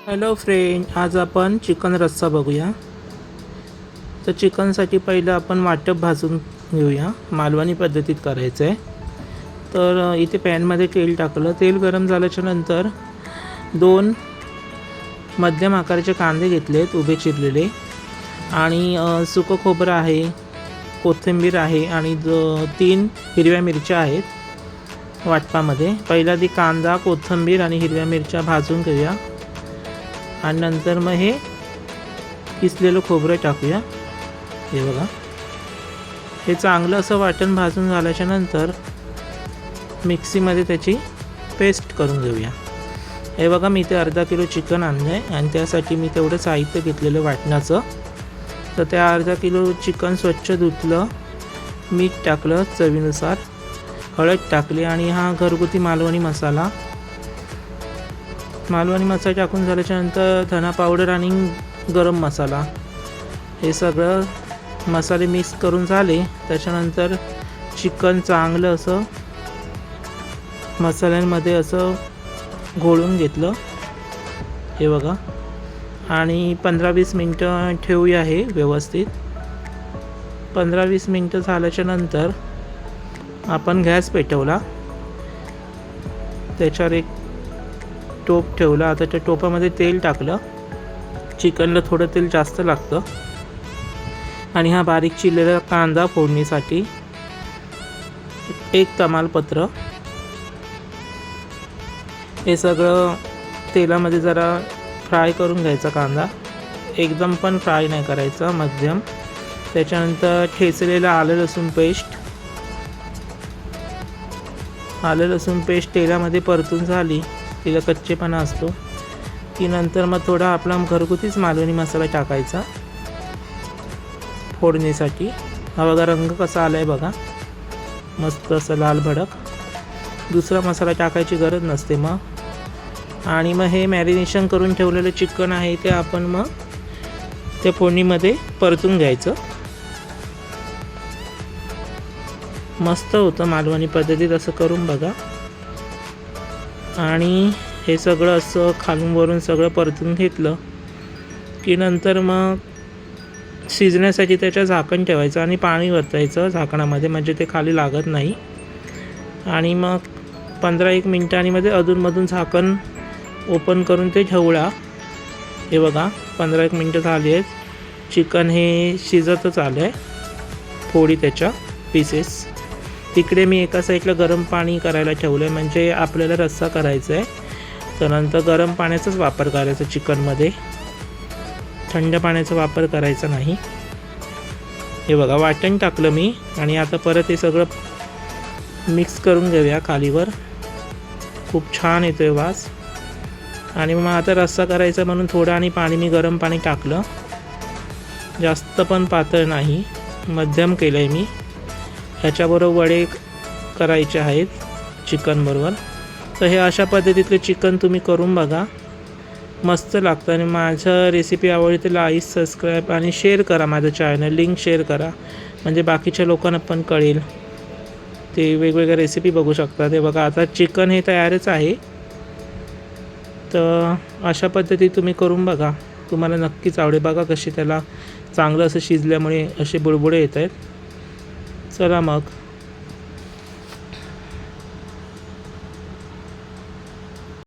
Hello friend, आज आपण chicken रस्सा बघूया। तर चिकनसाठी पहिलं आपण वाटप भाजून घेऊया। मालवणी पद्धतीत करायचं आहे। तर इथे पॅनमध्ये तेल टाकलं। तेल गरम झाल्याच्या नंतर 2 मध्यम आकाराचे कांदे घेतलेत उभे चिरलेले, आणि सुकं खोबरं आहे, कोथिंबीर आहे, आणि 3 हिरव्या मिरच्या आहेत वाटपामध्ये। पहिला ती कांदा, कोथिंबीर आणि हिरव्या मिरच्या भाजून घेऊया, आणि नंतर मग हे किसलेलं खोबरं टाकूया। हे बघा, हे चांगलं असं वाटण भाजून झाल्याच्या नंतर मिक्सीमध्ये त्याची पेस्ट करून घेऊया। हे बघा, मी ते अर्धा किलो चिकन आणलं आहे, आणि त्यासाठी मी तेवढं साहित्य घेतलेलं वाटणाचं। तर त्या अर्धा किलो चिकन स्वच्छ धुतलं, मीठ टाकलं चवीनुसार, हळद टाकली, आणि हा घरगुती मालवणी मसाला टाकून झाल्याच्या नंतर धना पावडर आणि गरम मसाला, हे सगळं मसाले मिक्स करून झाले। त्याच्यानंतर चिकन चांगलं असं मसाल्यांमध्ये असं घोळून घेतलं। हे बघा, आणि 15-20 मिनटं ठेवूया हे व्यवस्थित। 15-20 मिनटं झाल्याच्या नंतर आपण गॅस पेटवला, त्याच्यावर एक टोप ठेवला। आता त्या टोपामध्ये तेल टाकलं। चिकनला थोडं तेल जास्त लागतं। आणि हा बारीक चिरलेला कांदा फोडणीसाठी, 1 तमालपत्र, हे सगळं तेलामध्ये जरा फ्राय करून घ्यायचा। कांदा एकदम पण फ्राय नाही करायचा, मध्यम। त्याच्यानंतर ठेचलेलं आलं लसूण पेस्ट तेलामध्ये परतून झाली, तिला कच्चेपणा असतो की नंतर मग थोडा आपला घरगुतीच मालवणी मसाला टाकायचा फोडणीसाठी। हा बघा, रंग कसा आला आहे बघा, मस्त असं लाल भडक। दुसरा मसाला टाकायची गरज नसते मग। आणि मग हे मॅरिनेशन करून ठेवलेलं चिकन आहे ते आपण मग त्या फोडणीमध्ये परतून घ्यायचं। मस्त होतं मालवणी पद्धतीत, असं करून बघा। आणि हे सगळं असं खालून वरून सगळं परतून घेतलं की नंतर मग शिजण्यासाठी त्याचं झाकण ठेवायचं आणि पाणी वतायचं झाकणामध्ये, म्हणजे ते खाली लागत नाही। आणि मग 15-1 मिनिटांनी मध्ये अधूनमधून झाकण ओपन करून ते ठेवला। हे बघा, 15-1 मिनटं झाली आहेत। चिकन हे शिजतच आलं आहे, फोडी त्याच्या पीसेस। तिकडे मी एका साईडला गरम पाणी करायला ठेवलं आहे, म्हणजे आपल्याला रस्सा करायचा आहे। तर नंतर गरम पाण्याचाच वापर करायचा चिकनमध्ये, थंड पाण्याचा वापर करायचा नाही। हे बघा, वाटण टाकलं मी, आणि आता परत हे सगळं मिक्स करून घेऊया खालीवर। खूप छान येतोय वास। आणि मग आता रस्सा करायचा म्हणून थोडं आणि पाणी, मी गरम पाणी टाकलं, जास्त पण पातळ नाही, मध्यम केलं आहे मी। ह्याच्याबरोबर वडे करायचे आहेत चिकनबरोबर। तर हे अशा पद्धतीतले चिकन तुम्ही करून बघा, मस्त लागतं। आणि माझं रेसिपी आवडली तर लाईक, सबस्क्राईब आणि शेअर करा माझं चॅनल, लिंक शेअर करा, म्हणजे बाकीच्या लोकांना पण कळेल, ते वेगवेगळ्या रेसिपी बघू शकतात। हे बघा, आता चिकन हे तयारच आहे। तर अशा पद्धतीत तुम्ही करून बघा, तुम्हाला नक्कीच आवडेल। बघा कशी त्याला चांगलं असं शिजल्यामुळे असे बुडबुडे येत आहेत। चला मग,